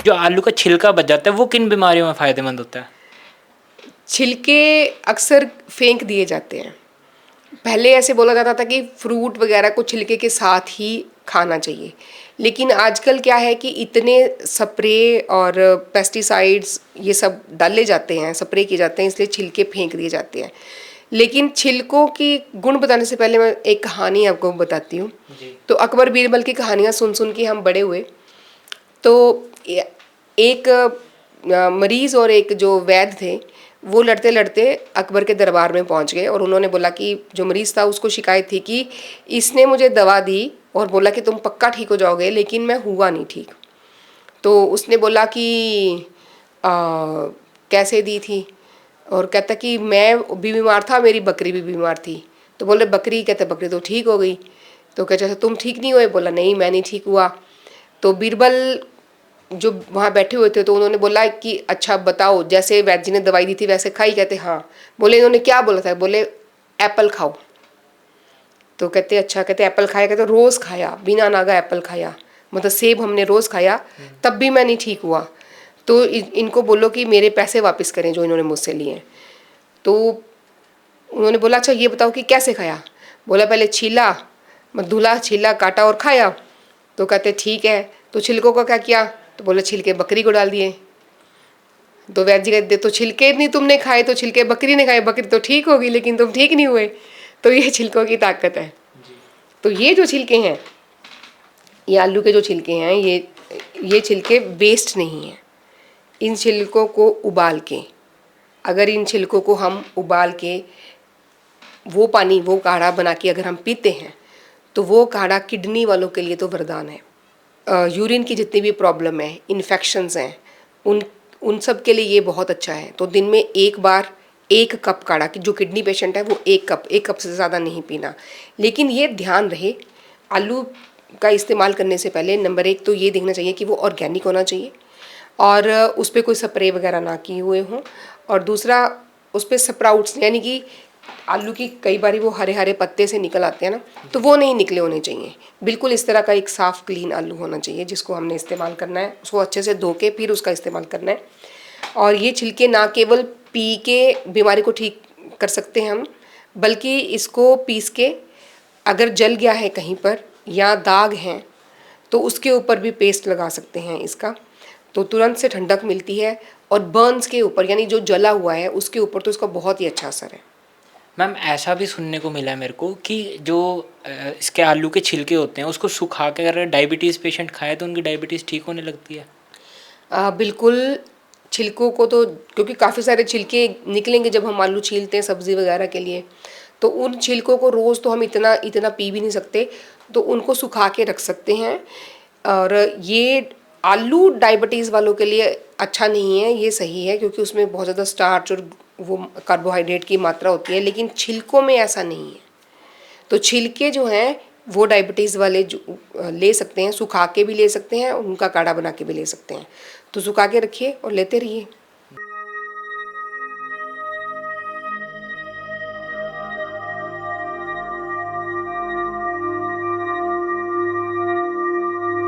जो आलू का छिलका बच जाता है वो किन बीमारियों में फ़ायदेमंद होता है? छिलके अक्सर फेंक दिए जाते हैं। पहले ऐसे बोला जाता था कि फ्रूट वगैरह को छिलके के साथ ही खाना चाहिए, लेकिन आजकल क्या है कि इतने स्प्रे और पेस्टिसाइड्स ये सब डाले जाते हैं, स्प्रे किए जाते हैं, इसलिए छिलके फेंक दिए जाते हैं। लेकिन छिलकों की गुण बताने से पहले मैं एक कहानी आपको बताती हूँ। तो अकबर बीरबल की कहानियाँ सुन सुन के हम बड़े हुए। तो एक मरीज़ और एक जो वैद्य थे, वो लड़ते लड़ते अकबर के दरबार में पहुंच गए और उन्होंने बोला कि जो मरीज़ था उसको शिकायत थी कि इसने मुझे दवा दी और बोला कि तुम पक्का ठीक हो जाओगे, लेकिन मैं हुआ नहीं ठीक। तो उसने बोला कि कैसे दी थी? और कहता कि मैं भी बीमार था, मेरी बकरी भी बीमार थी। तो बोले बकरी? कहते बकरी तो ठीक हो गई। तो कहते अच्छा तुम ठीक नहीं हुए? बोला नहीं मैं नहीं ठीक हुआ। तो बीरबल जो वहाँ बैठे हुए थे तो उन्होंने बोला कि अच्छा बताओ, जैसे वैद्य जी ने दवाई दी थी वैसे खाई? कहते हाँ। बोले इन्होंने क्या बोला था? बोले एप्पल खाओ। तो कहते अच्छा, कहते एप्पल खाया? कहते रोज़ खाया, बिना नागा एप्पल खाया, मतलब सेब हमने रोज़ खाया, तब भी मैं नहीं ठीक हुआ। तो इनको बोलो कि मेरे पैसे वापस करें जो इन्होंने मुझसे लिए। तो उन्होंने बोला अच्छा ये बताओ कि कैसे खाया? बोला पहले छीला, धुला, छीला, काटा और खाया। तो कहते ठीक है, तो छिलकों का क्या किया? तो बोले छिलके बकरी को डाल दिए। तो वैद्य जी कहते तो छिलके नहीं तुमने खाए, तो छिलके बकरी ने खाए, बकरी तो ठीक होगी लेकिन तुम ठीक नहीं हुए। तो ये छिलकों की ताकत है। तो ये जो छिलके हैं, ये आलू के जो छिलके हैं, ये छिलके वेस्ट नहीं हैं। इन छिलकों को उबाल के, अगर इन छिलकों को हम उबाल के वो पानी, वो काढ़ा बना के अगर हम पीते हैं, तो वो काढ़ा किडनी वालों के लिए तो वरदान है। यूरिन की जितनी भी प्रॉब्लम है, इन्फेक्शंस हैं, उन उन सब के लिए ये बहुत अच्छा है। तो दिन में एक बार 1 कप काढ़ा, कि जो किडनी पेशेंट है वो 1 कप से ज़्यादा नहीं पीना। लेकिन ये ध्यान रहे, आलू का इस्तेमाल करने से पहले नंबर 1 तो ये देखना चाहिए कि वो ऑर्गेनिक होना चाहिए और उस पर कोई स्प्रे वगैरह ना किए हुए हों। और दूसरा, उस पर स्प्राउट्स, यानी कि आलू की कई बार वो हरे हरे पत्ते से निकल आते हैं ना, तो वो नहीं निकले होने चाहिए। बिल्कुल इस तरह का एक साफ़ क्लीन आलू होना चाहिए जिसको हमने इस्तेमाल करना है, उसको अच्छे से धो के फिर उसका इस्तेमाल करना है। और ये छिलके ना केवल पी के बीमारी को ठीक कर सकते हैं हम, बल्कि इसको पीस के अगर जल गया है कहीं पर या दाग हैं तो उसके ऊपर भी पेस्ट लगा सकते हैं इसका, तो तुरंत से ठंडक मिलती है। और बर्न्स के ऊपर, यानी जो जला हुआ है उसके ऊपर, तो इसका बहुत ही अच्छा असर है। मैम ऐसा भी सुनने को मिला है मेरे को कि जो इसके आलू के छिलके होते हैं उसको सुखा के अगर डायबिटीज़ पेशेंट खाए तो उनकी डायबिटीज़ ठीक होने लगती है। बिल्कुल। छिलकों को तो, क्योंकि काफ़ी सारे छिलके निकलेंगे जब हम आलू छीलते हैं सब्ज़ी वगैरह के लिए, तो उन छिलकों को रोज़ तो हम इतना इतना पी भी नहीं सकते, तो उनको सुखा के रख सकते हैं। और ये आलू डायबिटीज़ वालों के लिए अच्छा नहीं है, ये सही है, क्योंकि उसमें बहुत ज़्यादा स्टार्च और वो कार्बोहाइड्रेट की मात्रा होती है, लेकिन छिलकों में ऐसा नहीं है। तो छिलके जो हैं वो डायबिटीज़ वाले जो ले सकते हैं, सुखा के भी ले सकते हैं, उनका काढ़ा बना के भी ले सकते हैं। तो सुखा के रखिए और लेते रहिए।